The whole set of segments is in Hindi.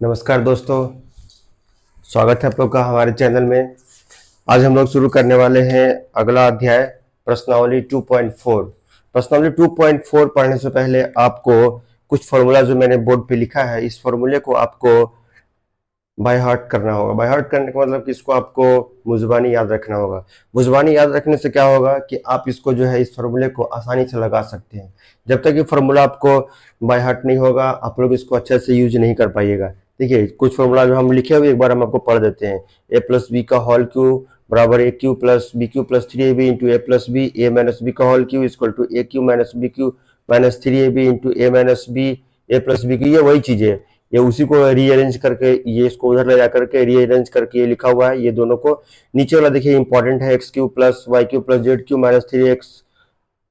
नमस्कार दोस्तों, स्वागत है आप लोग का हमारे चैनल में। आज हम लोग शुरू करने वाले हैं अगला अध्याय प्रश्नावली 2.4। प्रश्नावली 2.4 पढ़ने से पहले आपको कुछ फॉर्मूला जो मैंने बोर्ड पे लिखा है, इस फॉर्मूले को आपको बाय हार्ट करना होगा। बाय हार्ट करने का मतलब कि इसको आपको मुज़बानी याद रखना होगा। मुज़बानी याद रखने से क्या होगा कि आप इसको जो है इस फॉर्मूले को आसानी से लगा सकते हैं। जब तक ये फॉर्मूला आपको बाय हार्ट नहीं होगा, आप लोग इसको अच्छे से यूज नहीं कर पाइएगा। देखिए, कुछ फॉर्मूला जो हम लिखे हुए एक बार हम आपको पढ़ देते हैं। ए प्लस बी का होल क्यूब बराबर a cube plus b cube plus 3ab into a plus b, a minus b का whole cube equal to a cube minus b cube minus 3ab into a minus b a plus b cube. ये वही चीजें है, ये उसी को रीअरेंज करके, ये इसको उधर ले जा करके रीअरेंज करके ये लिखा हुआ है। ये दोनों को नीचे वाला देखिए इंपॉर्टेंट है, x q plus y q plus z q minus 3x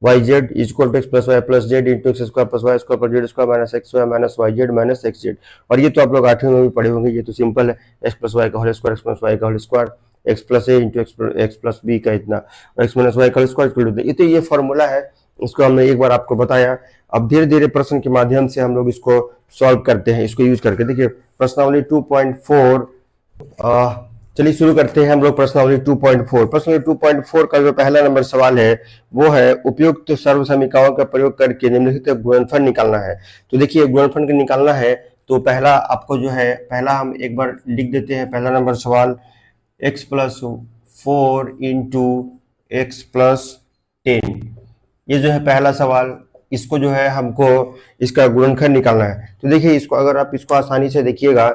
y z equal to x plus y plus z into x square plus y square plus z square minus x y minus y z minus x z. और ये तो आप लोग 8वीं में भी पढ़े होंगे, ये तो सिंपल है। एक्स प्लस वाई का whole square, x plus y का whole square, x plus a into x plus b का इतना, एक्स माइनस वाई का होल स्क्वायर इक्वल टू, ये तो ये फॉर्मूला है। इसको हमने एक बार आपको बताया। अब धीरे धीरे प्रश्न के माध्यम से हम लोग इसको सॉल्व करते हैं, इसको यूज करके। देखिए प्रश्नावली 2.4, चलिए शुरू करते हैं हम लोग प्रश्नावली 2.4। प्रश्नावली 2.4 का जो पहला नंबर सवाल है वो है उपयुक्त सर्व समीकरणों का प्रयोग करके निम्नलिखित गुणनफल निकालना है। तो देखिए गुणनफल निकालना है तो पहला आपको जो है, पहला हम एक बार लिख देते हैं पहला नंबर सवाल, x plus 4 into x plus 10। ये जो है पहला सवाल, इसको जो है हमको इसका गुणनखंड निकालना है। तो देखिए इसको अगर आप इसको आसानी से देखिएगा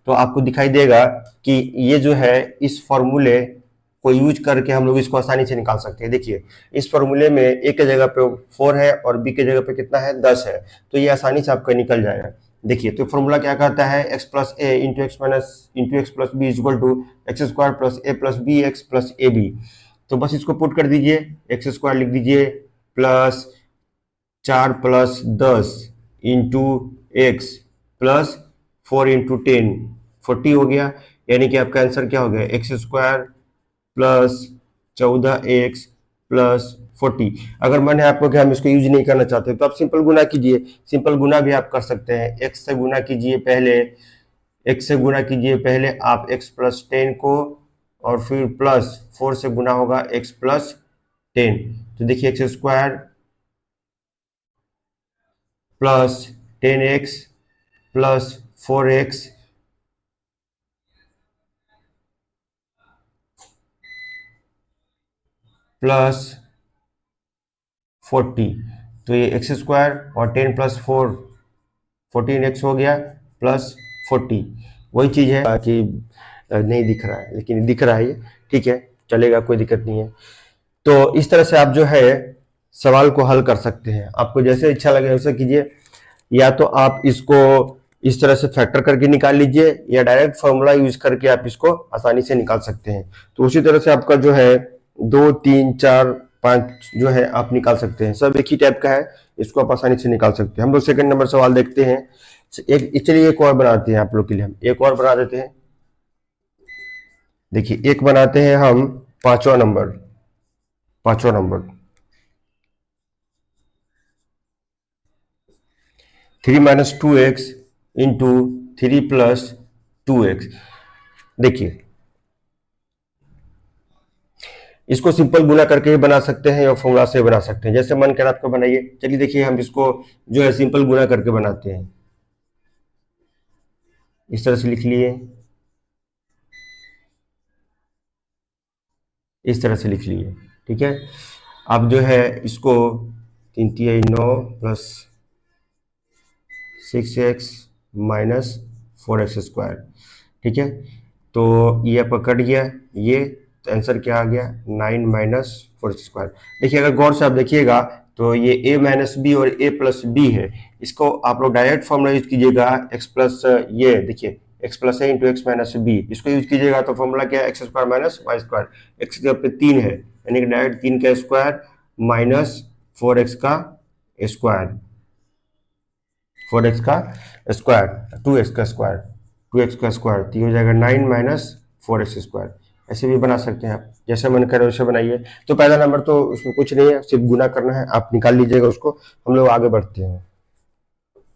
तो आपको दिखाई देगा कि ये जो है इस फॉर्मूले को यूज करके हम लोग इसको आसानी से निकाल सकते हैं। देखिए इस फॉर्मूले में ए के जगह पे 4 है और बी के जगह पे कितना है, 10 है, तो ये आसानी से आपका निकल जाएगा। देखिए तो फॉर्मूला क्या कहता है, x plus a into x minus into x plus b equal to x square plus a plus b x plus a b. तो बस इसको पुट कर दीजिए, एक्स स्क्वायर लिख दीजिए plus 4 plus 10 into x plus 4 into 10, 40 हो गया। यानी कि आपका आंसर क्या हो गया, x square plus 14x plus 40। अगर मैंने आपको कि हम इसको यूज नहीं करना चाहते तो आप सिंपल गुना कीजिए। सिंपल गुना भी आप कर सकते हैं, x से गुना कीजिए पहले, x से गुना कीजिए पहले आप x प्लस 10 को, और फिर प्लस 4 से गुना होगा x प्लस 10। तो देखिए x square plus 10x plus 4x plus 40। तो ये एक्स स्क्वायर और 10 प्लस 4 14x हो गया प्लस 40। वही चीज़ है कि नहीं दिख रहा है, लेकिन दिख रहा है ये, ठीक है, चलेगा, कोई दिक्कत नहीं है। तो इस तरह से आप जो है सवाल को हल कर सकते हैं, आपको जैसे इच्छा लगे वैसे कीजिए। या तो आप इसको इस तरह से फैक्टर करके निकाल लीजिए, या डायरेक्ट फॉर्मूला यूज करके आप इसको आसानी से निकाल सकते हैं। तो उसी तरह से आपका जो है 2 3 4 5 जो है आप निकाल सकते हैं, सब एक ही टाइप का है, इसको आप आसानी से निकाल सकते हैं। हम लोग सेकंड नंबर सवाल देखते हैं। चलिए एक और बनाते हैं आप लोग के लिए, हम एक और बना देते हैं। देखिए एक बनाते हैं हम पांचवा number 3 minus 2x into 3 plus 2x। देखिए इसको सिंपल गुना करके भी बना सकते हैं या फॉर्मूला से बना सकते हैं, जैसे मन करे आपको बनाइए। चलिए देखिए हम इसको जो है सिंपल गुना करके बनाते हैं। इस तरह से लिख लिए, इस तरह से लिख लिए, ठीक है। अब जो है इसको 3 3 9 plus 6x minus 4x square, ठीक है। तो ये आपका कट गया, ये तो आंसर क्या आ गया, 9 माइनस 4x स्क्वायर। देखिए अगर गौर से आप देखिएगा तो ये a माइनस बी और a प्लस बी है, इसको आप लोग डायरेक्ट फॉर्मूला यूज कीजिएगा, x प्लस, ये देखिए x प्लस है इंटू एक्स माइनस बी, इसको यूज कीजिएगा तो फॉर्मूला क्या है, x square minus y square. X के पे 3 है यानी कि डायरेक्ट 3 का स्क्वायर माइनस 4x का स्क्वायर, 4x का स्क्वायर 2x का स्क्वायर, 2x का स्क्वायर, तो ये हो जाएगा 9 माइनस 4x स्क्वायर। ऐसे भी बना सकते हैं आप, जैसे मन करे वैसे बनाइए। तो पहला नंबर तो उसमें कुछ नहीं है, सिर्फ गुना करना है, आप निकाल लीजिएगा उसको। हम लोग आगे बढ़ते हैं।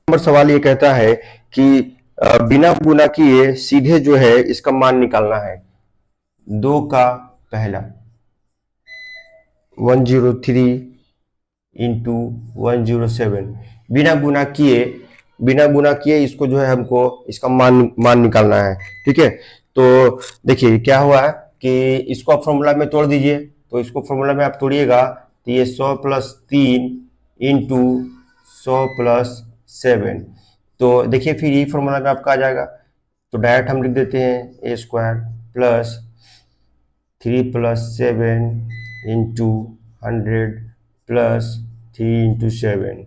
नंबर सवाल ये कहता है कि बिना गुना किए सीधे जो है इसका मान निकालना है। 2 का पहला 103 इंटू 107, बिना गुना किए इसको जो है हमको इसका मान निकालना है। ठीक है, तो देखिए क्या हुआ है कि इसको आप फॉर्मूला में तोड़ दीजिए। तो इसको फॉर्मूला में आप तोड़िएगा तो ये 100 प्लस 3 इंटू 100 प्लस 7, तो देखिए फिर ये फॉर्मूला में आपका आ जाएगा। तो डायरेक्ट हम लिख देते हैं a square plus 3 plus 7 into 100 plus 3 into 7,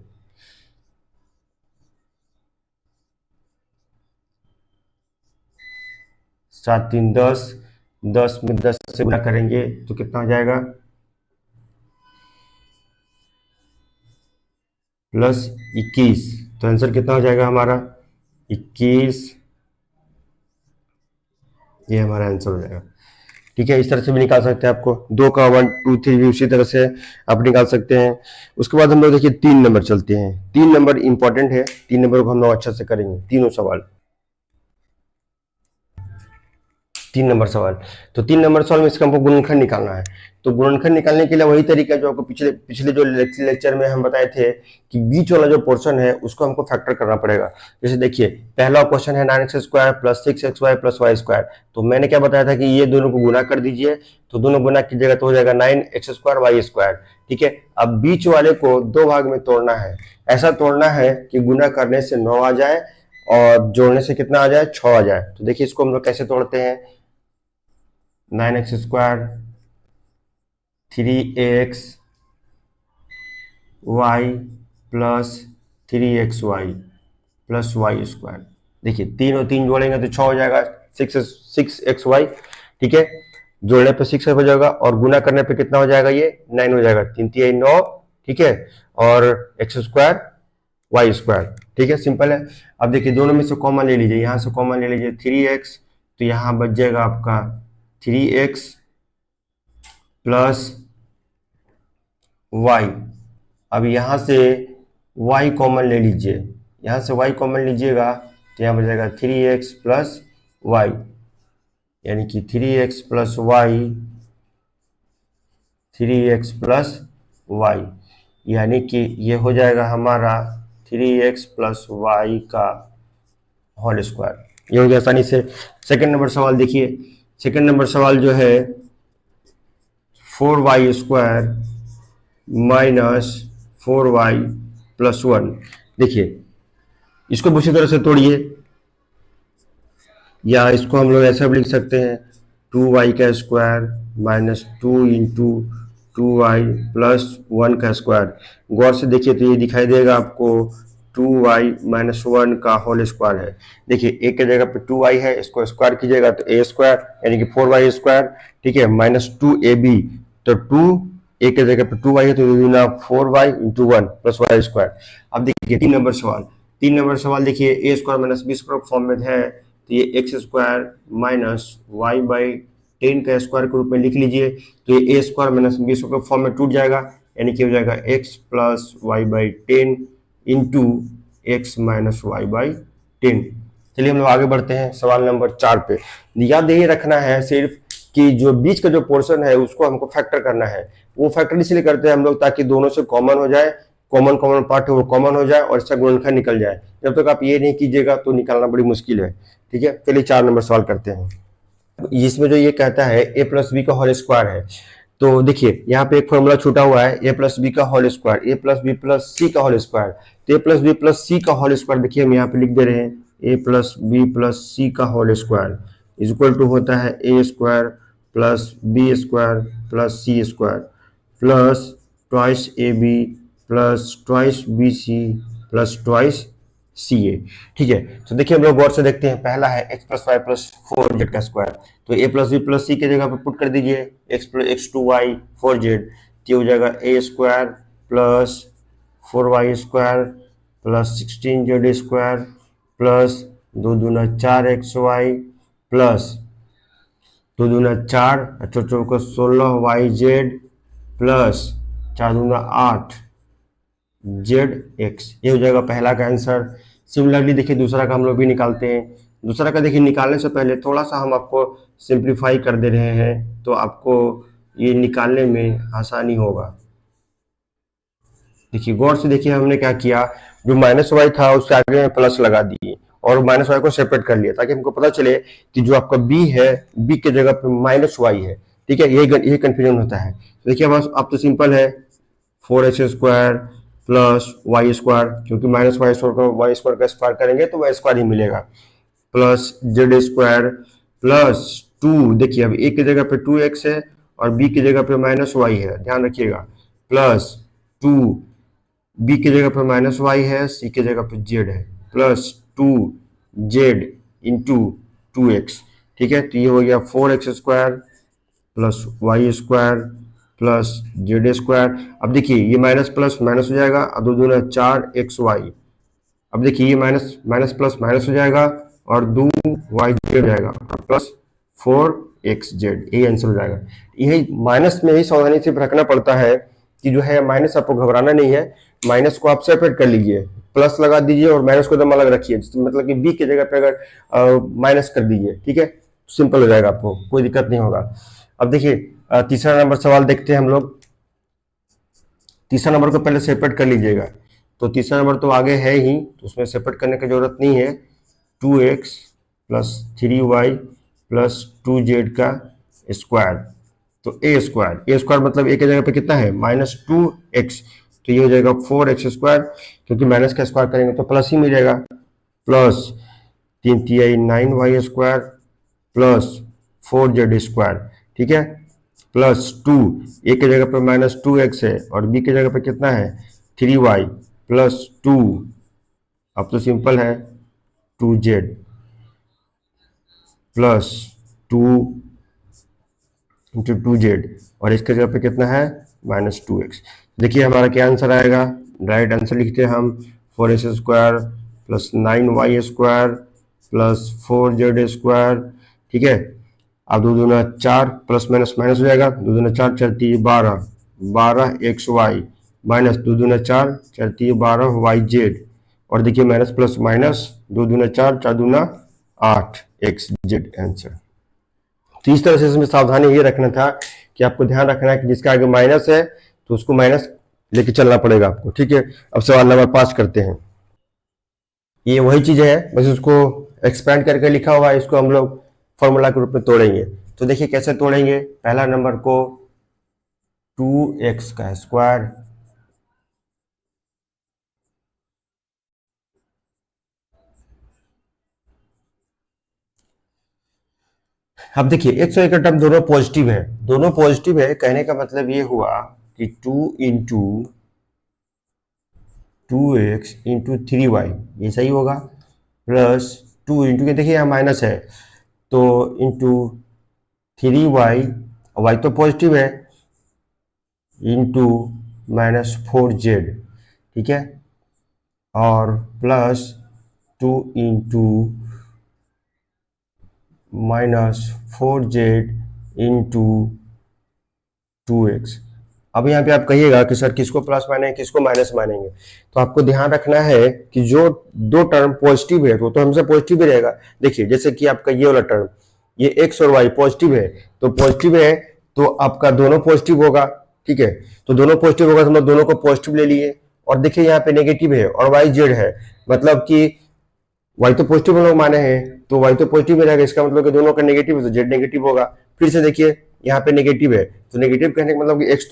7 3 10, 10 में 10 से गुणा करेंगे तो कितना हो जाएगा प्लस 21, तो आंसर कितना हो जाएगा हमारा 21, ये हमारा आंसर हो जाएगा। ठीक है, इस तरह से भी निकाल सकते हैं। आपको 2 का 1 2 3 भी उसी तरह से आप निकाल सकते हैं। उसके बाद हम लोग देखिए 3 नंबर चलते हैं। 3 नंबर इंपॉर्टेंट है, 3 नंबर को हम लोग अच्छा से करेंगे तीनों सवाल। 3 नंबर सवाल, तो 3 नंबर सवाल में इसका हमको गुणनखंड निकालना है। तो गुणनखंड निकालने के लिए वही तरीका जो आपको पिछले पिछले जो लेक्चर में हम बताए थे कि बीच वाला जो पोर्शन है उसको हमको फैक्टर करना पड़ेगा। जैसे देखिए पहला क्वेश्चन है 9x square plus 6xy plus y square, तो मैंने क्या बताया था कि ये दोनों को गुना कर दीजिए, तो दोनों गुना कीजिएगा तो हो जाएगा 9x स्क्वायर वाई स्क्वायर। ठीक है, अब बीच वाले को 2 भाग में तोड़ना है। ऐसा तोड़ना है कि गुना करने से 9 आ जाए और जोड़ने से कितना आ जाए 6 आ जाए। तो देखिए इसको हम लोग कैसे तोड़ते हैं, 9x square 3x y plus 3xy plus y square. देखिए 3 और 3 जोड़ेंगे तो 6 हो जाएगा, 6xy। ठीक है, जोड़ने पे 6 हो जाएगा और गुना करने पे कितना हो जाएगा, ये 9 हो जाएगा, 3 3 9। ठीक है, और एक्स स्क्वायर वाई स्क्वायर। ठीक है, सिंपल है। अब देखिए दोनों में से कॉमन ले लीजिए, यहाँ से कॉमन ले लीजिए 3x, तो यहाँ बच जाएगा आपका 3x प्लस y। अब यहाँ से y कॉमन ले लीजिए, यहाँ से y कॉमन लीजिएगा तो यहाँ बच जाएगा 3x प्लस वाई, यानी कि 3x plus Y, 3x plus Y, यानी कि ये हो जाएगा हमारा 3x प्लस वाई का होल स्क्वायर। ये हो गया आसानी से। सेकंड नंबर सवाल देखिए, सेकंड नंबर सवाल जो है 4y square minus 4y plus 1। देखिए इसको दूसरी तरह से तोड़िए, या इसको हम लोग ऐसा भी लिख सकते हैं 2y का square minus 2 into 2y plus 1 का स्क्वायर। गौर से देखिए तो ये दिखाई देगा आपको 2y माइनस 1 का होल स्क्वायर है। देखिए एक की जगह पे 2y है, इसको स्क्वायर कीजिएगा तो a स्क्वायर यानी कि 4y स्क्वायर। ठीक है, माइनस 2ab, तो 2 एक की जगह पे 2y है तो दूना 4y into 1 plus y square. अब देखिए 3 नंबर सवाल, 3 नंबर सवाल देखिए a square minus b square form में है, तो ये x square minus y by 10 का स्क्वायर के रूप में लिख लीजिए, तो ये a square minus b square form में टूट जाएगा, यानी कि हो जाएगा x plus y by 10 into x minus y by 10। चलिए हम लोग आगे बढ़ते हैं सवाल नंबर 4 पे। याद यही रखना है सिर्फ कि जो बीच का जो पोर्शन है उसको हमको फैक्टर करना है। वो फैक्टर इसलिए करते हैं हम लोग ताकि दोनों से कॉमन हो जाए, कॉमन कॉमन पार्ट है वो कॉमन हो जाए और इसका गुणनखंड निकल जाए। जब तक आप ये नहीं कीजिएगा तो निकालना बड़ी मुश्किल है। ठीक है, चलिए 4 नंबर सवाल करते हैं, जिसमें जो ये कहता है a प्लस बी का होल स्क्वायर है। तो देखिए यहाँ पे एक फॉर्मूला छूटा हुआ है, a प्लस बी का whole square, a plus b plus c का होल स्क्वायर। तो a plus b plus c का होल स्क्वायर देखिए हम यहाँ पे लिख दे रहे हैं, a plus b plus c का whole square is equal to होता है a square plus b square plus c square plus twice a b plus twice b c plus twice c a. ठीक है, तो देखिए हम लोग गौर से देखते हैं, पहला है x plus y plus 4z का स्क्वायर, तो ए प्लस बी प्लस सी के जगह पे पुट कर दीजिए एक्स टू वाई 4z, तो हो जाएगा a square plus 4y square plus 16z square plus 2 दूना 4xy प्लस 2 दूना 4 चौको 16yz प्लस 4 दूना 8 जेड एक्स। ये हो जाएगा पहला का आंसर। सिमिलरली देखिए दूसरा का हम लोग भी निकालते हैं। दूसरा का देखिए निकालने से पहले थोड़ा सा हम आपको सिंप्लीफाई कर दे रहे हैं तो आपको ये निकालने में आसानी होगा। देखिए गौर से देखिए हमने क्या किया, जो माइनस वाई था उसके आगे में प्लस लगा दिए और माइनस वाई को सेपरेट कर लिया ताकि हमको पता चले कि जो आपका बी है बी के जगह पे माइनस वाई है। ठीक है, यही कंफ्यूजन होता है। देखिए अब तो सिंपल है, 4x² प्लस वाई स्क्वायर, क्योंकि माइनस वाई स्क्वायर को वाई स्क्वायर का स्क्वायर करेंगे तो वाई स्क्वायर ही मिलेगा, प्लस z² प्लस 2, देखिए अब ए की जगह पे 2x है और बी की जगह पे माइनस वाई है, ध्यान रखिएगा, प्लस 2, बी की जगह पे माइनस वाई है, सी की जगह पे जेड है, प्लस 2z इंटू 2x। ठीक है, तो ये हो गया 4x² plus y square plus z²। अब देखिए ये माइनस प्लस माइनस हो जाएगा, अब 2 दूना 4xy। अब देखिए ये माइनस माइनस प्लस माइनस हो जाएगा और 2yz हो जाएगा प्लस 4xz, यही आंसर हो जाएगा। यही माइनस में ही सावधानी से रखना पड़ता है कि जो है माइनस आपको घबराना नहीं है, माइनस को आप सेपरेट कर लीजिए, प्लस लगा दीजिए और माइनस को एकदम अलग रखिए, मतलब कि बी की जगह पे अगर माइनस कर दीजिए, ठीक है, सिंपल हो जाएगा, आपको कोई दिक्कत नहीं होगा। अब देखिए तीसरा नंबर सवाल देखते हैं हम लोग। तीसरा नंबर को पहले सेपरेट कर लीजिएगा, तो तीसरा नंबर तो आगे है ही तो उसमें सेपरेट करने की जरूरत नहीं है। 2x plus 3y plus 2z का स्क्वायर, तो ए स्क्वायर मतलब ए की जगह पे कितना है -2x, तो ये हो जाएगा 4x², क्योंकि माइनस का स्क्वायर करेंगे तो प्लस ही मिलेगा, प्लस 3 तिहाई 9y² प्लस 4z²। ठीक है, प्लस 2, ए की जगह पे -2x है और बी की जगह पे कितना है 3y प्लस 2, अब तो सिंपल है 2z प्लस 2 इंटू 2z और इसके जगह पे कितना है -2x। देखिए हमारा क्या आंसर आएगा, डायरेक्ट आंसर लिखते हैं हम, 4x² plus 9y² plus 4z²। ठीक है, अब 2 दूना 4, प्लस माइनस माइनस हो जाएगा, 2 दूना 4 4 3 12, 12xy माइनस 2 दूना 4 4 3 12yz, और देखिए माइनस प्लस माइनस 2 दूना 4 4 दूना 8xz आंसर। तो इस तरह से इसमें सावधानी ये रखना था कि आपको ध्यान रखना है कि जिसका आगे माइनस है तो उसको माइनस लेके चलना पड़ेगा आपको। ठीक है, अब सवाल नंबर 5 करते हैं। ये वही चीज है, बस उसको एक्सपेंड करके लिखा हुआ है, इसको हम लोग फॉर्मूला के रूप में तोड़ेंगे। तो देखिए कैसे तोड़ेंगे, पहला नंबर को 2x का स्क्वायर अब देखिए x और a का टर्म दोनों पॉजिटिव है, दोनों पॉजिटिव है, कहने का मतलब ये हुआ कि 2 इंटू 2x इंटू 3y, ये सही होगा, प्लस 2 इंटू के देखिए यहाँ माइनस है तो इंटू 3y, y तो पॉजिटिव है, इंटू -4z। ठीक है, और plus 2 into -4z into 2x। अब यहाँ पे आप कहिएगा कि सर किसको प्लस मानेंगे किसको माइनस मानेंगे, तो आपको ध्यान रखना है कि जो दो टर्म पॉजिटिव है तो हमेशा पॉजिटिव ही रहेगा। देखिए जैसे कि आपका ये वाला टर्म, ये x और y पॉजिटिव है, तो पॉजिटिव है तो आपका दोनों पॉजिटिव होगा। ठीक है, तो दोनों पॉजिटिव होगा तो हम दोनों को पॉजिटिव ले लिए, और देखिए यहाँ पे नेगेटिव है और y z है, मतलब कि y तो पॉजिटिव हम लोग माने हैं तो y तो पॉजिटिव में रहेगा, इसका मतलब कि दोनों का नेगेटिव है तो z नेगेटिव होगा। फिर से देखिए यहाँ पे नेगेटिव है तो नेगेटिव कहने का मतलब कि x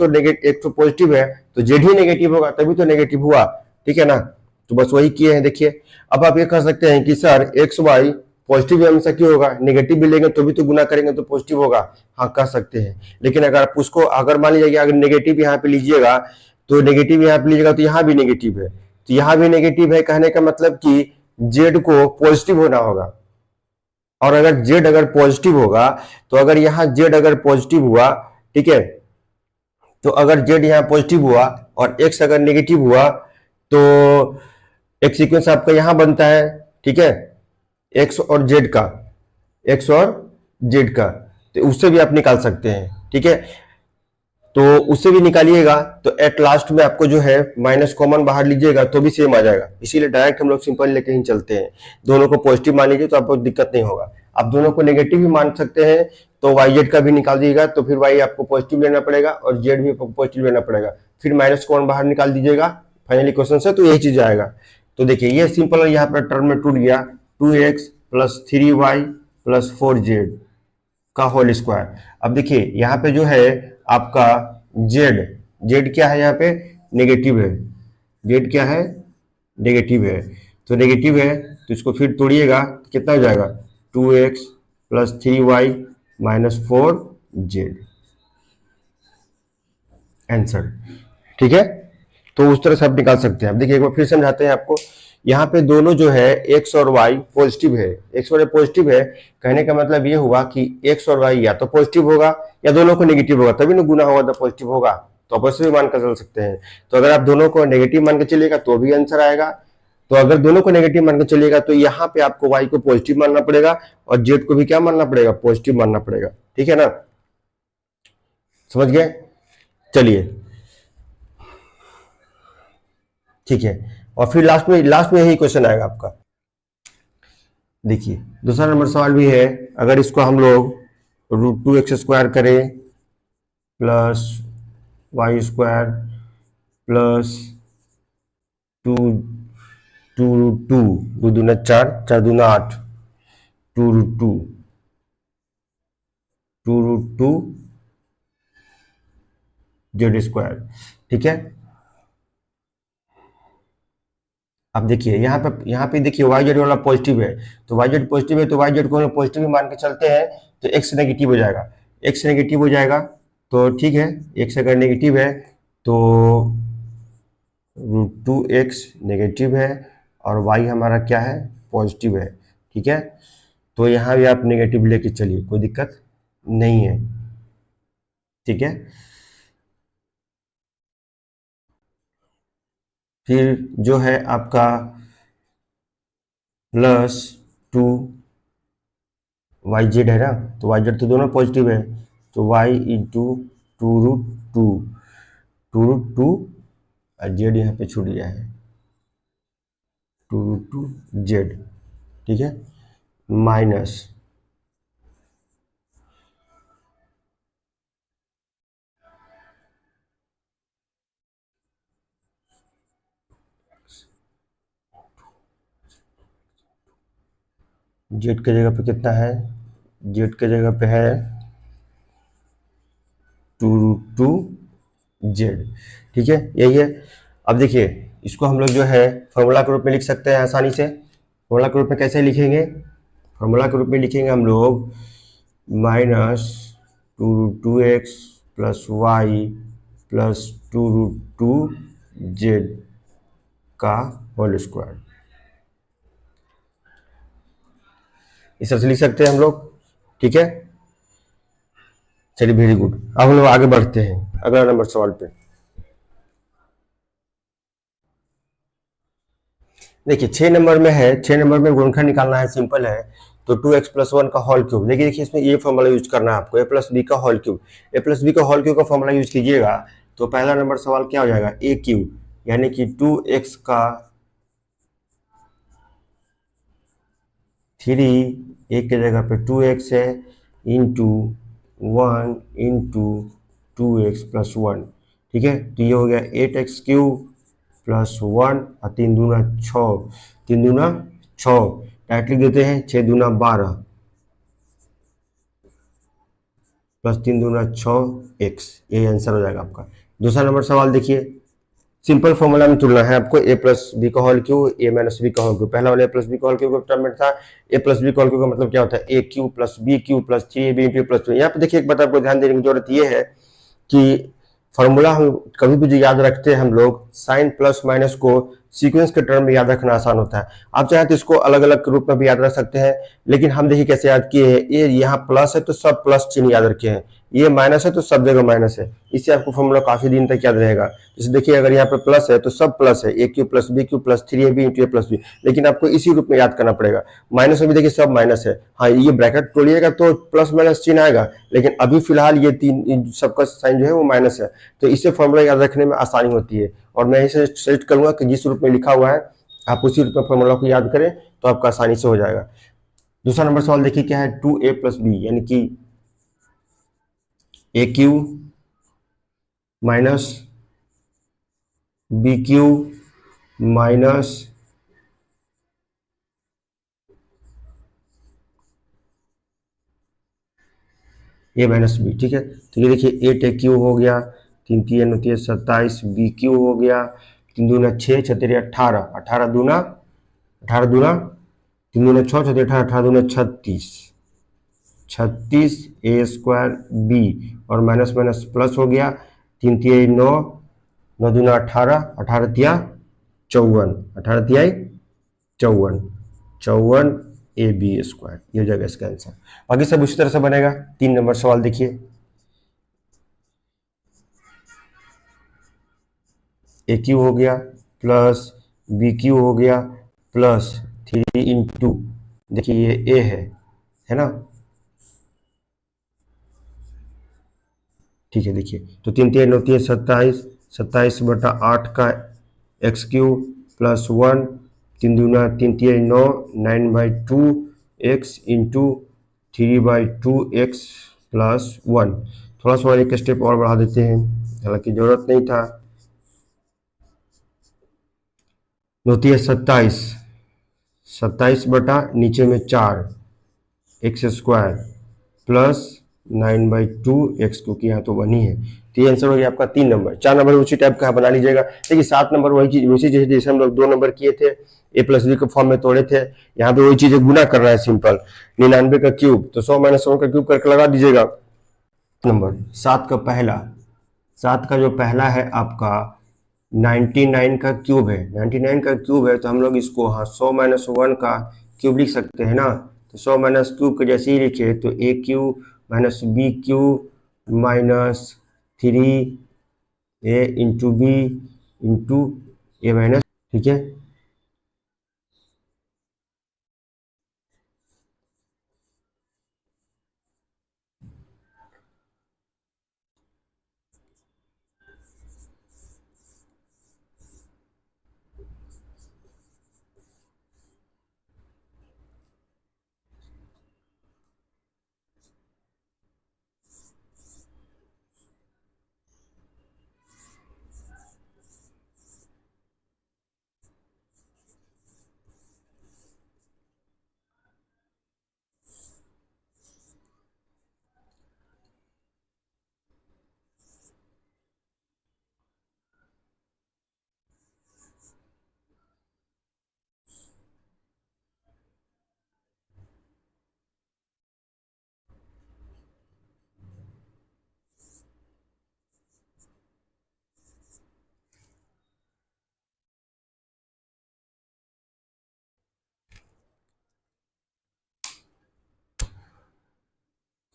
तो पॉजिटिव है तो z ही नेगेटिव होगा, तभी तो नेगेटिव हुआ। ठीक है ना, तो बस वही किए हैं। देखिए अब आप ये कह सकते हैं कि सर एक्स वाई पॉजिटिव हमेशा क्यों होगा, नेगेटिव भी लेंगे तो भी तो गुना करेंगे तो पॉजिटिव होगा, हाँ कह सकते हैं। लेकिन अगर आप उसको अगर मान लीजिए अगर नेगेटिव यहाँ पे लीजिएगा तो नेगेटिव यहाँ पे लीजिएगा तो यहाँ भी नेगेटिव है, तो यहाँ भी नेगेटिव है, कहने का मतलब कि जेड को पॉजिटिव होना होगा। और अगर जेड अगर पॉजिटिव होगा तो अगर यहाँ जेड अगर पॉजिटिव हुआ, ठीक है, तो अगर जेड यहाँ पॉजिटिव हुआ और एक्स अगर नेगेटिव हुआ तो एक सीक्वेंस आपका यहां बनता है। ठीक है, एक्स और जेड का, एक्स और जेड का, तो उससे भी आप निकाल सकते हैं। ठीक है, तो उससे भी निकालिएगा तो एट लास्ट में आपको जो है माइनस कॉमन बाहर लीजिएगा तो भी सेम आ जाएगा, इसीलिए डायरेक्ट हम लोग सिंपल लेके ही चलते हैं। दोनों को पॉजिटिव मान लीजिए तो आपको दिक्कत नहीं होगा। आप दोनों को नेगेटिव भी मान सकते हैं तो वाई जेड का भी निकाल दीजिएगा, तो फिर वाई आपको पॉजिटिव लेना पड़ेगा और जेड भी आपको पॉजिटिव लेना पड़ेगा, फिर माइनस कॉमन बाहर निकाल दीजिएगा फाइनली क्वेश्चन से, तो यही चीज आएगा। तो देखिए ये सिंपल है, यहाँ पर टर्म में टूट गया 2x plus 3y plus 4z का होल स्क्वायर। अब देखिए यहाँ पे जो है आपका जेड क्या है, यहाँ पे नेगेटिव है, जेड क्या है नेगेटिव है, तो नेगेटिव है तो इसको फिर तोड़िएगा तो कितना हो जाएगा 2x plus 3y minus 4z answer. ठीक है, तो उस तरह से आप निकाल सकते हैं। अब देखिए एक बार फिर समझाते हैं आपको। यहाँ पे दोनों जो है x और y पॉजिटिव है, x और y पॉजिटिव है, कहने का मतलब ये हुआ कि x और y या तो पॉजिटिव होगा या दोनों को नेगेटिव होगा, तभी ना गुना होगा तो पॉजिटिव होगा, तो आप ऐसे भी मान कर चल सकते हैं। तो अगर आप दोनों को नेगेटिव मान के चलिएगा तो भी आंसर आएगा, तो अगर दोनों को नेगेटिव मान के चलिएगा तो यहाँ पे आपको y को पॉजिटिव मानना पड़ेगा और z को भी क्या मानना पड़ेगा, पॉजिटिव मानना पड़ेगा। ठीक है ना, समझ गए? चलिए ठीक है, और फिर लास्ट में यही क्वेश्चन आएगा आपका। देखिए दूसरा नंबर सवाल भी है, अगर इसको हम लोग √2x² करें प्लस y² प्लस 2√2 2 दूना 4 4 दूना 8 2√2 z²। ठीक है, अब देखिए यहाँ पे देखिए वाई जेड वाला पॉजिटिव है, तो वाई जेड पॉजिटिव है तो वाई जेड को हम पॉजिटिव ही मान के चलते हैं, तो एक्स नेगेटिव हो जाएगा, एक्स नेगेटिव हो जाएगा तो ठीक है, एक्स अगर नेगेटिव है तो √2x नेगेटिव है और y हमारा क्या है पॉजिटिव है। ठीक है, तो यहाँ भी आप नेगेटिव लेके चलिए, कोई दिक्कत नहीं है। ठीक है, फिर जो है आपका प्लस 2yz है ना, तो yz तो दोनों पॉजिटिव है, तो y इंटू 2√2 और z यहाँ पे छूट गया है 2√2z। ठीक है, माइनस जेड के जगह पे कितना है, जेड के जगह पे है 2√2z। ठीक है, यही है। अब देखिए इसको हम लोग जो है फॉर्मूला के रूप में लिख सकते हैं आसानी से। फॉर्मूला के रूप में कैसे लिखेंगे, फॉर्मूला के रूप में लिखेंगे हम लोग minus 2√2x plus y plus 2√2z का होल स्क्वायर, इस तरह से लिख सकते हैं हम लोग। ठीक है, चलिए वेरी गुड। अब हम लोग आगे बढ़ते हैं अगला नंबर सवाल पे। देखिए 6 नंबर में है, 6 नंबर में गुणनखंड निकालना है, सिंपल है। तो 2x प्लस 1 का होल क्यूब, देखिए इसमें ये फॉर्मूला यूज करना है आपको, a प्लस बी का whole cube, a plus b का होल क्यूब का फॉर्मूला यूज कीजिएगा तो पहला नंबर सवाल क्या हो जाएगा a क्यूब, यानी कि 2x का 3 एक के जगह पे 2x है इंटू 1 इंटू 2x प्लस 1। ठीक है, तो ये हो गया 8x क्यूब प्लस 1 और 3 दूना 6, 3 दूना 6 डायरेक्ट लिख देते हैं, 6 दूना 12 प्लस 3 दूना 6x, यही आंसर हो जाएगा आपका। दूसरा नंबर सवाल देखिए, सिंपल फॉर्मूला में तुलना है आपको, a प्लस बी का whole cube a minus b का होल क्यूब। पहला वाला a प्लस बी का होल क्यूब टर्म में था, a प्लस बी का होल क्यूब का मतलब क्या होता है a cube plus b cube plus 3ab into plus 2। यहाँ पे देखिए एक बात आपको ध्यान देने की जरूरत ये है कि फॉर्मूला हम कभी भी जो याद रखते हैं हम लोग, साइन प्लस माइनस को सीक्वेंस के टर्म में याद रखना आसान होता है। आप चाहे तो इसको अलग अलग रूप में भी याद रख सकते हैं, लेकिन हम देखिए कैसे याद किए हैं, ये यहाँ प्लस है तो सब प्लस चिन्ह याद रखे हैं, ये माइनस है तो सब जगह माइनस है, इससे आपको फॉर्मूला काफी दिन तक याद रहेगा। जैसे देखिए अगर यहाँ पे प्लस है तो सब प्लस है, a cube plus b cube plus 3ab into a plus b, लेकिन आपको इसी रूप में याद करना पड़ेगा। माइनस में भी देखिए सब माइनस है, हाँ ये ब्रैकेट तोड़िएगा तो प्लस माइनस चिन्ह आएगा, लेकिन अभी फिलहाल ये तीन सबका साइन जो है वो माइनस है, तो इससे फॉर्मूला याद रखने में आसानी होती है। और मैं इसे सेलेक्ट करूंगा कि जिस रूप में लिखा हुआ है आप उसी रूप में फॉर्मूला को याद करें तो आपका आसानी से हो जाएगा। दूसरा नंबर सवाल देखिए क्या है, 2a प्लस बी यानी कि a cube minus b cube minus a minus b, ठीक है। तो ये देखिए 8 ए क्यू हो गया, 3 3 होती है 27, बी क्यू हो गया, 3 दूना 6 6 तेरे 18, 18 दूना 3 दूना 6 6 18, 18 दूना 36, 36 ए स्क्वायर बी और माइनस माइनस प्लस हो गया, 3 3 9, 9 दूना 18, 18 तिया 54, 18 तिया 54, 54 ए बी स्क्वायर, ये हो जाएगा इसका आंसर। बाकी सब उसी तरह से बनेगा। 3 नंबर सवाल देखिए, ए क्यू हो गया प्लस बी क्यू हो गया प्लस 3 इंटू, देखिए ये ए है ना, ठीक है। देखिए तो 3 3 होती है 27, 27 बटा 8 का एक्स क्यू प्लस 1, 3 दूना 3 3 9, 9/2 एक्स इंटू 3/2 एक्स प्लस 1। थोड़ा सा और एक स्टेप और बढ़ा देते हैं, हालांकि जरूरत नहीं था। होती है 27, 27 बटा नीचे में 4 एक्स स्क्वायर प्लस 9/2 एक्स, क्योंकि यहाँ तो 1 ही है, तो ये आंसर हो गया आपका 3 नंबर। 4 नंबर उसी टाइप का बना लीजिएगा। देखिए 7 नंबर वही चीज उसी जैसे हम लोग 2 नंबर किए थे, ए प्लस बी के फॉर्म में तोड़े थे, यहाँ पे वही चीजें गुना कर रहा है सिंपल, 99 का क्यूब, तो 100 माइनस 100 का क्यूब करके लगा दीजिएगा। नंबर 7 का पहला, 7 का जो पहला है आपका 99 का क्यूब है, 99 का क्यूब है तो हम लोग इसको हाँ 100 माइनस 1 का क्यूब लिख सकते हैं ना, तो 100 माइनस क्यूब के जैसे ही लिखे तो a cube minus b cube minus 3 a into b into a minus, ठीक है।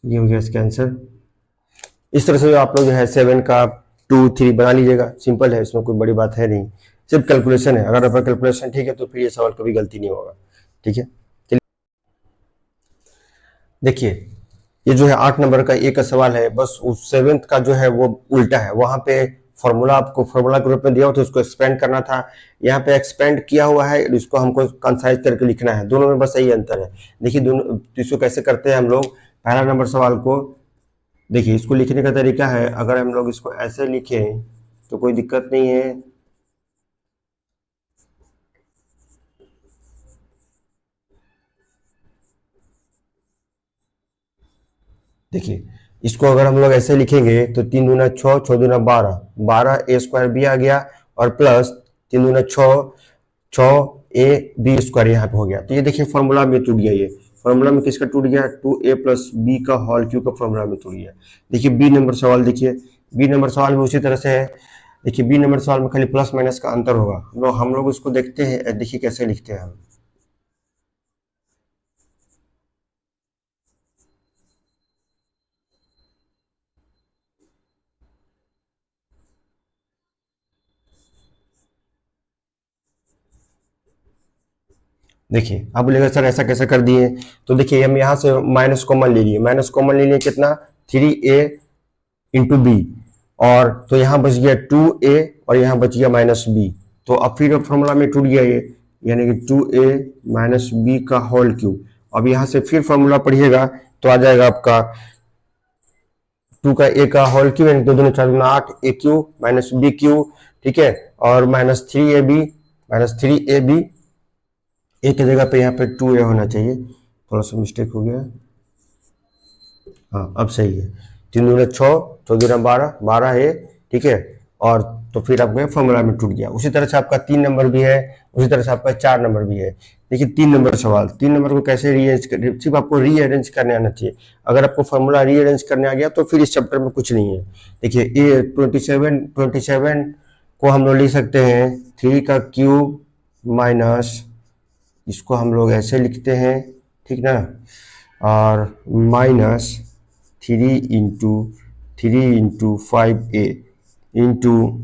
ये हो गया इसका आंसर। इस तरह से आप लोग जो है 7 का 2 3 बना लीजिएगा, सिंपल है, इसमें कोई बड़ी बात है नहीं, सिर्फ कैलकुलेशन है। अगर आपका कैलकुलेशन ठीक है तो फिर ये सवाल कभी गलती नहीं होगा, ठीक है। चलिए देखिए ये जो है 8 नंबर का ए का सवाल है, बस उस 7th का जो है वो उल्टा है, वहां पे फॉर्मूला आपको फॉर्मूला के रूप में दिया हुआ था, उसको एक्सपेंड करना था, यहाँ पे एक्सपेंड किया हुआ है, इसको हमको कंसाइज करके लिखना है, दोनों में बस यही अंतर है। देखिए दोनों तो इसको कैसे करते हैं हम लोग, पहला नंबर सवाल को देखिए, इसको लिखने का तरीका है, अगर हम लोग इसको ऐसे लिखें तो कोई दिक्कत नहीं है। देखिए इसको अगर हम लोग ऐसे लिखेंगे तो 3 दूना 6, 6 दूना 12, 12 ए स्क्वायर बी आ गया और प्लस 3 दूना 6, 6 ए बी स्क्वायर यहाँ पे हो गया। तो ये देखिए फॉर्मूला में टूट गया, ये फॉर्मूला में किसका टूट गया, 2a प्लस बी का होल क्यूब का फॉर्मूला में टूट गया। देखिए बी नंबर सवाल, देखिए बी नंबर सवाल में उसी तरह से है। देखिए बी नंबर सवाल में खाली प्लस माइनस का अंतर होगा, हम लोग उसको देखते हैं, देखिए कैसे लिखते हैं हम। देखिए अब बोलेगा सर ऐसा कैसे कर दिए, तो देखिए हम यहाँ से माइनस कॉमन ले लिए, माइनस कॉमन ले लिए कितना 3a इंटू बी, और तो यहाँ बच गया 2a और यहाँ बच गया माइनस बी। तो अब फिर फॉर्मूला में टूट गया ये, यानी कि 2a माइनस बी का होल क्यूब। अब यहाँ से फिर फॉर्मूला पढ़िएगा तो आ जाएगा आपका 2 का a का होल क्यूब, यानी 2 दूनी 4 दूनी 8 a cube minus b cube, ठीक है, और माइनस 3ab ए की जगह पे यहाँ पे 2a होना चाहिए, थोड़ा सा मिस्टेक हो गया, हाँ अब सही है। 3 दूनी 6, 4 दूनी 12, 12a, ठीक है, और तो फिर आपका फॉर्मूला में टूट गया। उसी तरह से आपका 3 नंबर भी है, उसी तरह से आपका 4 नंबर भी है। देखिए 3 नंबर सवाल, 3 नंबर को कैसे रीअरेंज कर, सिर्फ आपको रीअरेंज करने आना चाहिए। अगर आपको फॉर्मूला रीअरेंज करने आ गया तो फिर इस चैप्टर में कुछ नहीं है। देखिए ए 27 को हम लोग लिख सकते हैं 3 का क्यूब माइनस, इसको हम लोग ऐसे लिखते हैं, ठीक ना, और माइनस 3 इंटू 5a इंटू,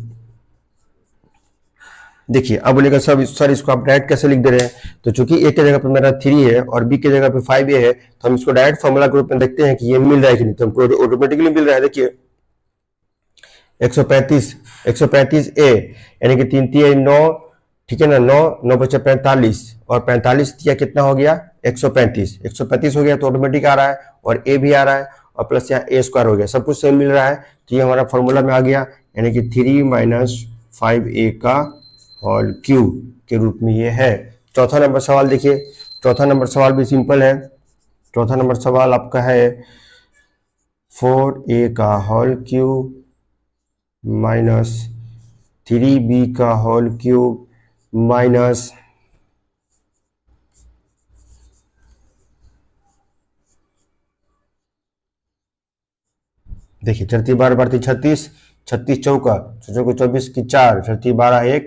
देखिए अब बोलेगा सर इसको आप डायरेक्ट कैसे लिख दे रहे हैं, तो चूंकि a की जगह पे मेरा 3 है और b की जगह पे 5a है, तो हम इसको डायरेक्ट फॉर्मूला के रूप में देखते हैं कि ये मिल रहा है कि नहीं, तो हमको ऑटोमेटिकली मिल रहा है। देखिए 135a यानी कि 3 3 9, ठीक है ना, 9 9 बचे 45, और 45 दिया कितना हो गया 135 हो गया, तो ऑटोमेटिक आ रहा है, और a भी आ रहा है, और प्लस यहाँ a स्क्वायर हो गया, सब कुछ सेम मिल रहा है, तो ये हमारा फॉर्मूला में आ गया, यानी कि 3 माइनस 5a का होल क्यूब के रूप में ये है। चौथा नंबर सवाल देखिए, चौथा नंबर सवाल भी सिंपल है। चौथा नंबर सवाल आपका है 4a का होल क्यूब माइनस 3b का होल क्यूब माइनस, देखिए 4 12 12 36, 36 चौका 24 की 4, 4 12 1,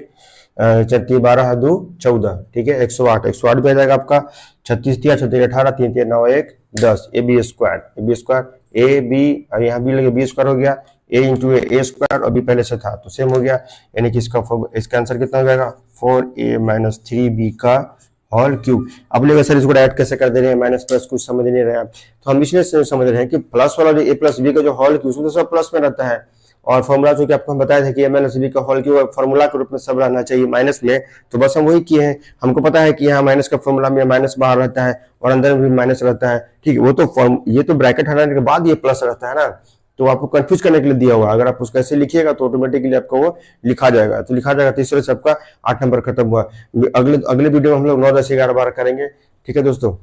4 12 2 14, ठीक है, 108 भी आ जाएगा आपका। 36 दिया, 36 18, 3 3 9 1 10, a b square a b, और यहाँ भी लगे बी स्क्वायर हो गया, ए इंटू ए स्क्वायर, अभी पहले से था तो सेम हो गया, यानी कि इसका आंसर कितना हो जाएगा 4a माइनस 3b का होल क्यूब। अब लेगा सर इसको डायरेक्ट कैसे कर दे रहे हैं, माइनस प्लस कुछ समझ नहीं रहे आप, तो हम इसलिए समझ रहे हैं कि प्लस वाला जो a प्लस बी का जो होल क्यूब उसमें तो सब प्लस में रहता है, और फॉर्मूला जो कि आपको हम बताया था कि a माइनस बी का होल क्यूब फॉर्मूला के रूप में सब रहना चाहिए माइनस में, तो बस हम वही किए हैं। हमको पता है कि यहाँ माइनस का फॉर्मूला में माइनस बाहर रहता है और अंदर में भी माइनस रहता है, ठीक है, वो तो ये तो ब्रैकेट हटाने के बाद ये प्लस रहता है ना, तो आपको कंफ्यूज करने के लिए दिया हुआ, अगर आप उसको ऐसे लिखिएगा तो ऑटोमेटिकली आपको वो लिखा जाएगा, तो लिखा जाएगा। तीसरे से आपका 8 नंबर खत्म हुआ। अगले वीडियो में हम लोग 9 10 11 12 करेंगे, ठीक है दोस्तों।